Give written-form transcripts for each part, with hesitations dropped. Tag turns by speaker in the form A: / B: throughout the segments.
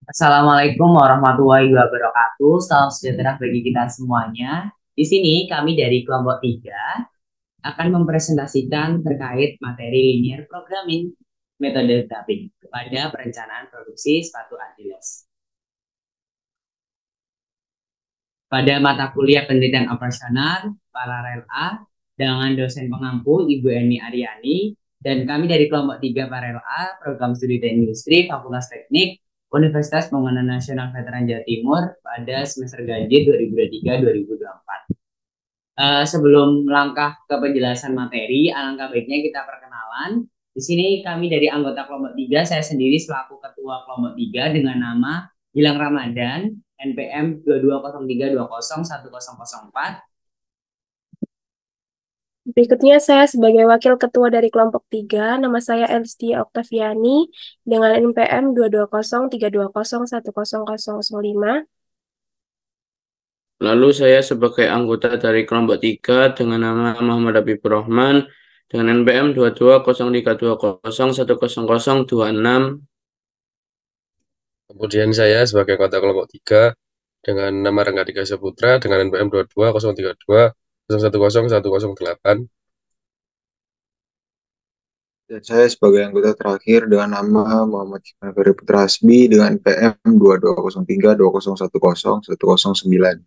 A: Assalamualaikum warahmatullahi wabarakatuh. Salam sejahtera bagi kita semuanya. Di sini kami dari kelompok 3 akan mempresentasikan terkait materi linear programming metode dubbing kepada perencanaan produksi sepatu Adidas. Pada mata kuliah penelitian operasional Paralel A dengan dosen pengampu Ibu Eni Aryani dan kami dari kelompok 3 Paralel A program studi teknik industri Fakultas Teknik Universitas Pembangunan Nasional Veteran Jawa Timur pada semester ganjil 2023-2024. Sebelum langkah ke penjelasan materi, alangkah baiknya kita perkenalan. Di sini kami dari anggota kelompok 3, saya sendiri selaku ketua kelompok 3 dengan nama Gilang Ramadan, NPM 2203201004.
B: Berikutnya saya sebagai wakil ketua dari kelompok 3, nama saya Elstia Oktaviani dengan NPM 22032010005.
C: Lalu saya sebagai anggota dari kelompok 3 dengan nama Muhammad Habibur Rahman dengan NPM 220320101026.
D: Kemudian saya sebagai anggota kelompok 3 dengan nama Rangga Dika Saputra dengan NPM 220320101008.
E: Dan saya sebagai anggota terakhir dengan nama Muhammad Hikman Ferry Putra Hasbi dengan NPM 220320101009.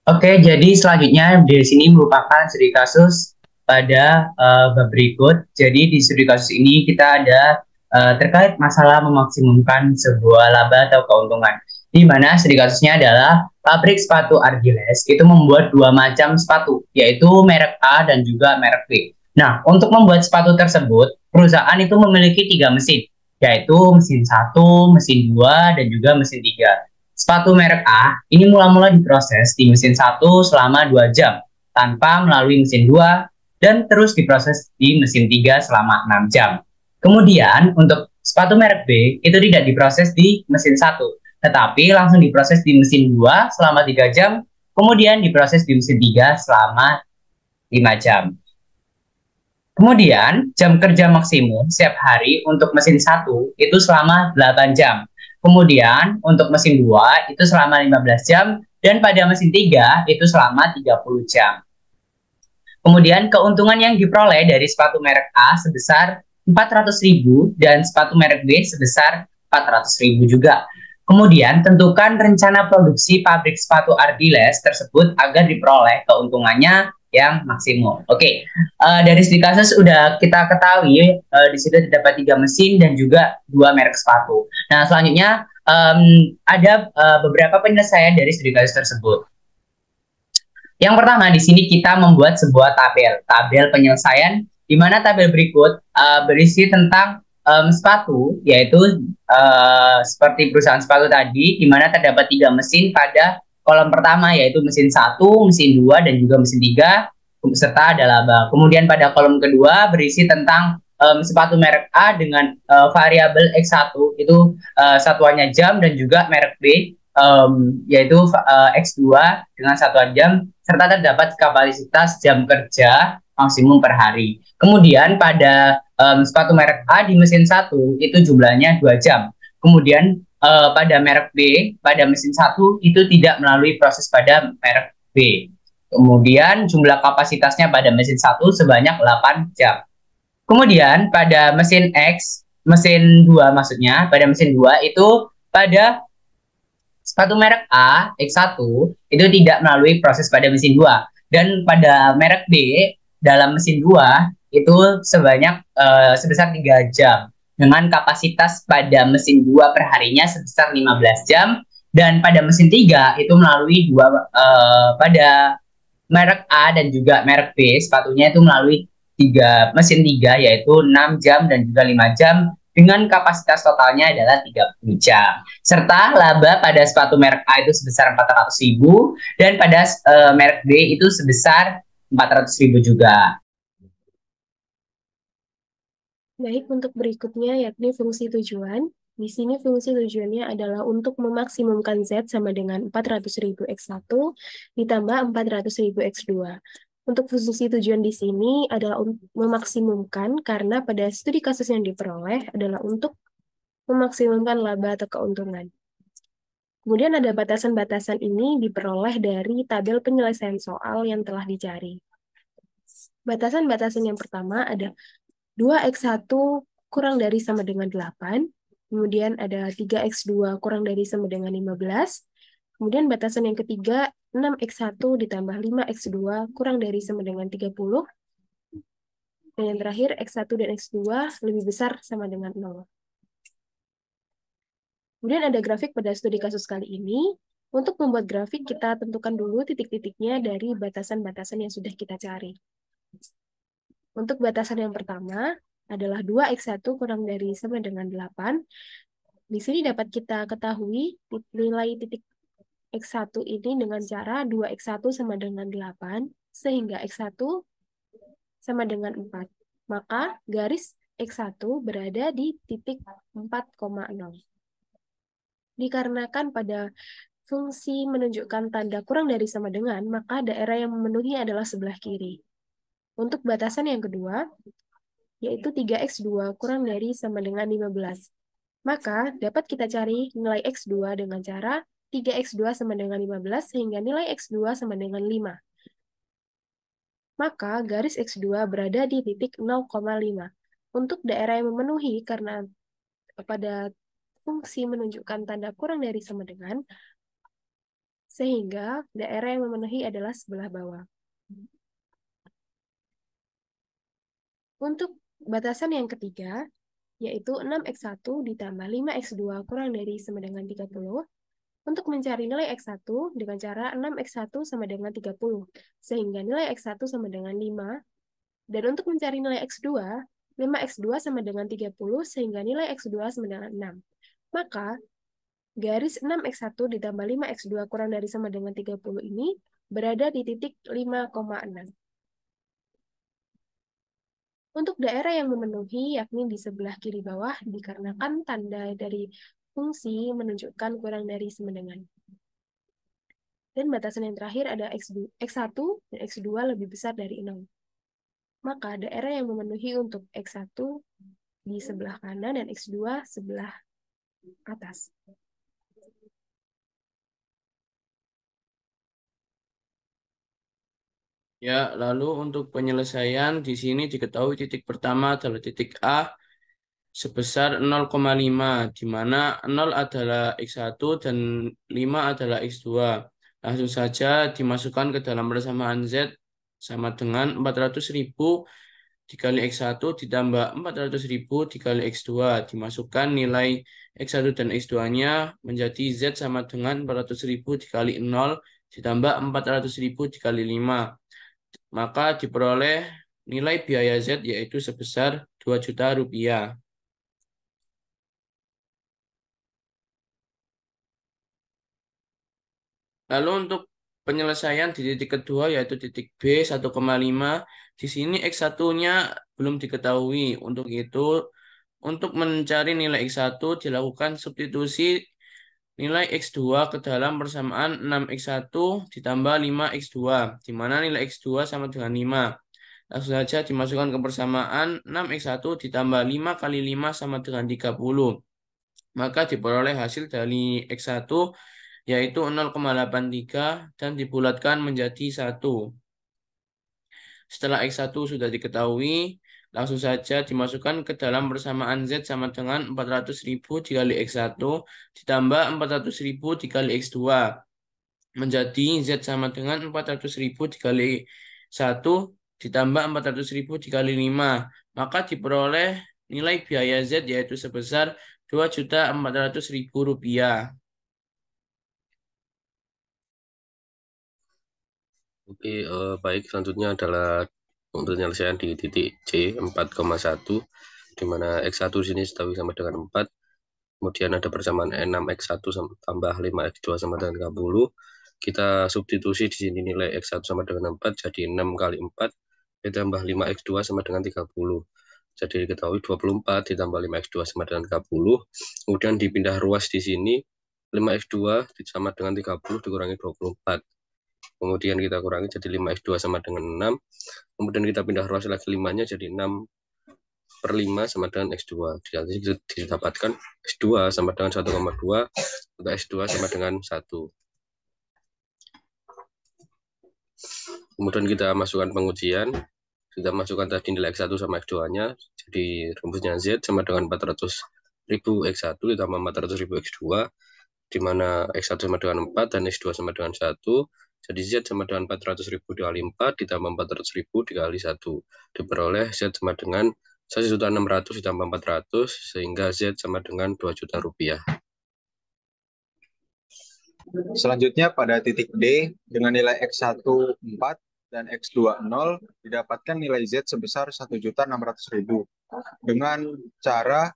A: Oke, jadi selanjutnya di sini merupakan studi kasus pada bab berikut. Jadi di studi kasus ini kita ada terkait masalah memaksimumkan sebuah laba atau keuntungan. Di mana studi kasusnya adalah pabrik sepatu Ardiles itu membuat dua macam sepatu, yaitu merek A dan juga merek B. Nah, untuk membuat sepatu tersebut, perusahaan itu memiliki 3 mesin, yaitu mesin 1, mesin 2, dan juga mesin 3. Sepatu merek A ini mula-mula diproses di mesin 1 selama 2 jam tanpa melalui mesin 2 dan terus diproses di mesin 3 selama 6 jam. Kemudian untuk sepatu merek B itu tidak diproses di mesin 1 tetapi langsung diproses di mesin 2 selama 3 jam, kemudian diproses di mesin 3 selama 5 jam. Kemudian jam kerja maksimum setiap hari untuk mesin 1 itu selama 8 jam. Kemudian untuk mesin 2 itu selama 15 jam dan pada mesin 3 itu selama 30 jam. Kemudian keuntungan yang diperoleh dari sepatu merek A sebesar 400.000 dan sepatu merek B sebesar 400.000 juga. Kemudian tentukan rencana produksi pabrik sepatu Ardiles tersebut agar diperoleh keuntungannya yang maksimum. Oke, dari studi kasus sudah kita ketahui di situ terdapat 3 mesin dan juga 2 merek sepatu. Nah, selanjutnya ada beberapa penyelesaian dari studi kasus tersebut. Yang pertama di sini kita membuat sebuah tabel penyelesaian di mana tabel berikut berisi tentang sepatu, yaitu seperti perusahaan sepatu tadi, di mana terdapat 3 mesin pada kolom pertama, yaitu mesin 1, mesin 2, dan juga mesin 3, serta ada laba. Kemudian pada kolom kedua berisi tentang sepatu merek A dengan variabel X1, itu satuannya jam, dan juga merek B, yaitu X2 dengan satuan jam, serta terdapat kapasitas jam kerja maksimum per hari. Kemudian pada sepatu merek A di mesin 1 itu jumlahnya 2 jam. Kemudian pada merek B, pada mesin 1 itu tidak melalui proses pada merek B. Kemudian jumlah kapasitasnya pada mesin 1 sebanyak 8 jam. Kemudian pada mesin X, mesin 2 maksudnya, pada mesin 2 itu pada sepatu merek A, X1, itu tidak melalui proses pada mesin 2. Dan pada merek B, dalam mesin 2, itu sebanyak sebesar 3 jam. Dengan kapasitas pada mesin 2 per harinya sebesar 15 jam. Dan pada mesin 3, itu melalui pada merek A dan juga merek B, sepatunya itu melalui mesin 3, yaitu 6 jam dan juga 5 jam. Dengan kapasitas totalnya adalah 30 jam. Serta laba pada sepatu merek A itu sebesar 400.000 dan pada merek B itu sebesar 400.000 juga.
B: Baik, untuk berikutnya yakni fungsi tujuan. Di sini fungsi tujuannya adalah untuk memaksimumkan Z sama dengan 400.000 X1 ditambah 400.000 X2. Untuk fungsi tujuan di sini adalah memaksimumkan karena pada studi kasus yang diperoleh adalah untuk memaksimumkan laba atau keuntungan. Kemudian ada batasan-batasan ini diperoleh dari tabel penyelesaian soal yang telah dicari. Batasan-batasan yang pertama ada 2x1 kurang dari sama dengan 8, kemudian ada 3x2 kurang dari sama dengan 15, kemudian batasan yang ketiga 6x1 ditambah 5x2 kurang dari sama dengan 30, dan yang terakhir x1 dan x2 lebih besar sama dengan 0. Kemudian ada grafik pada studi kasus kali ini. Untuk membuat grafik, kita tentukan dulu titik-titiknya dari batasan-batasan yang sudah kita cari. Untuk batasan yang pertama adalah 2x1 kurang dari sama dengan 8. Di sini dapat kita ketahui nilai titik x1 ini dengan cara 2x1 sama dengan 8, sehingga x1 sama dengan 4. Maka garis x1 berada di titik 4,0. Dikarenakan pada fungsi menunjukkan tanda kurang dari sama dengan, maka daerah yang memenuhi adalah sebelah kiri. Untuk batasan yang kedua, yaitu 3x2 kurang dari sama dengan 15. Maka dapat kita cari nilai x2 dengan cara 3x2 sama dengan 15, sehingga nilai x2 sama dengan 5. Maka garis x2 berada di titik 0,5. Untuk daerah yang memenuhi karena pada fungsi menunjukkan tanda kurang dari sama dengan, sehingga daerah yang memenuhi adalah sebelah bawah. Untuk batasan yang ketiga, yaitu 6x1 ditambah 5x2 kurang dari sama dengan 30, untuk mencari nilai x1 dengan cara 6x1 sama dengan 30, sehingga nilai x1 sama dengan 5, dan untuk mencari nilai x2, 5x2 sama dengan 30, sehingga nilai x2 sama dengan 6. Maka, garis 6x1 ditambah 5x2 kurang dari sama dengan 30 ini berada di titik 5,6. Untuk daerah yang memenuhi, yakni di sebelah kiri bawah, dikarenakan tanda dari fungsi menunjukkan kurang dari sama dengan. Dan batasan yang terakhir ada x1 dan x2 lebih besar dari 0. Maka daerah yang memenuhi untuk x1 di sebelah kanan dan x2 sebelah atas.
C: Ya, lalu untuk penyelesaian di sini diketahui titik pertama adalah titik A sebesar 0,5, di mana 0 adalah x1 dan 5 adalah x2. Langsung saja dimasukkan ke dalam persamaan Z sama dengan 400.000 dikali x1 ditambah 400.000 dikali x2. Dimasukkan nilai x1 dan x2-nya menjadi Z sama dengan 400.000 dikali 0 ditambah 400.000 dikali 5. Maka diperoleh nilai biaya Z yaitu sebesar 2 juta rupiah. Lalu untuk penyelesaian di titik kedua yaitu titik B 1,5, di sini X1-nya belum diketahui. Untuk itu, untuk mencari nilai X1 dilakukan substitusi nilai X2 ke dalam persamaan 6X1 ditambah 5X2, di mana nilai X2 sama dengan 5. Langsung saja dimasukkan ke persamaan 6X1 ditambah 5 kali 5 sama dengan 30. Maka diperoleh hasil dari X1 yaitu 0,83 dan dibulatkan menjadi 1. Setelah X1 sudah diketahui, langsung saja dimasukkan ke dalam persamaan Z sama dengan 400.000 dikali X1 ditambah 400.000 dikali X2. Menjadi Z sama dengan 400.000 dikali 1 ditambah 400.000 dikali 5. Maka diperoleh nilai biaya Z yaitu sebesar 2.400.000 rupiah.
D: Oke, baik. Selanjutnya adalah untuk penyelesaian di titik C 4,1, di mana X1 sini diketahui sama dengan 4. Kemudian ada persamaan 6X1 tambah 5X2 sama dengan 30. Kita substitusi di sini nilai X1 sama dengan 4, jadi 6 kali 4 ditambah 5X2 sama dengan 30. Jadi diketahui 24 ditambah 5X2 sama dengan 30. Kemudian dipindah ruas di sini, 5X2 sama dengan 30 dikurangi 24. kemudian kita kurangi jadi 5x2 sama dengan 6, kemudian kita pindah ruas lagi 5-nya jadi 6/5 sama dengan x2. Jadi didapatkan x2 sama dengan 1,2 atau x2 sama dengan 1. Kemudian kita masukkan pengujian, kita masukkan tadi nilai x1 sama x2-nya, jadi rumusnya z sama dengan 400.000 x1 ditambah 400.000 x2, di mana x1 sama dengan 4 dan x2 sama dengan 1, jadi z sama dengan 400.000 dikali 4 ditambah 400.000 dikali 1, diperoleh z sama dengan 1.600.000 ditambah 400, sehingga z sama dengan 2 juta rupiah.
E: Selanjutnya pada titik D dengan nilai X1 4 dan X2 0 didapatkan nilai Z sebesar 1.600.000 dengan cara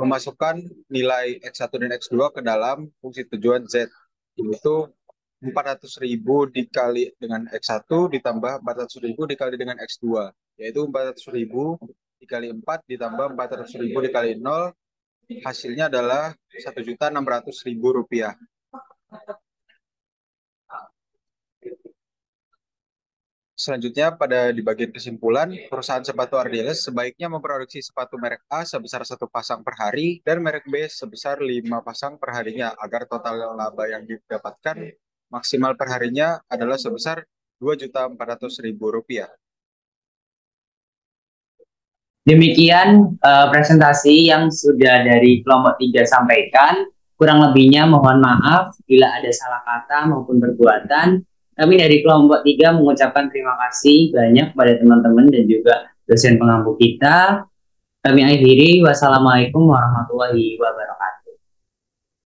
E: memasukkan nilai X1 dan X2 ke dalam fungsi tujuan Z, yaitu 400.000 dikali dengan X1 ditambah 400.000 dikali dengan X2, yaitu 400.000 dikali 4 ditambah 400.000 dikali 0, hasilnya adalah 1.600.000 rupiah. Selanjutnya pada di bagian kesimpulan, perusahaan sepatu Ardiles sebaiknya memproduksi sepatu merek A sebesar 1 pasang per hari dan merek B sebesar 5 pasang per harinya agar total laba yang didapatkan maksimal per harinya adalah sebesar Rp2.400.000.
A: Demikian presentasi yang sudah dari kelompok 3 sampaikan. Kurang lebihnya mohon maaf bila ada salah kata maupun perbuatan. Kami dari kelompok 3 mengucapkan terima kasih banyak kepada teman-teman dan juga dosen pengampu kita. Kami akhiri, wassalamualaikum warahmatullahi wabarakatuh.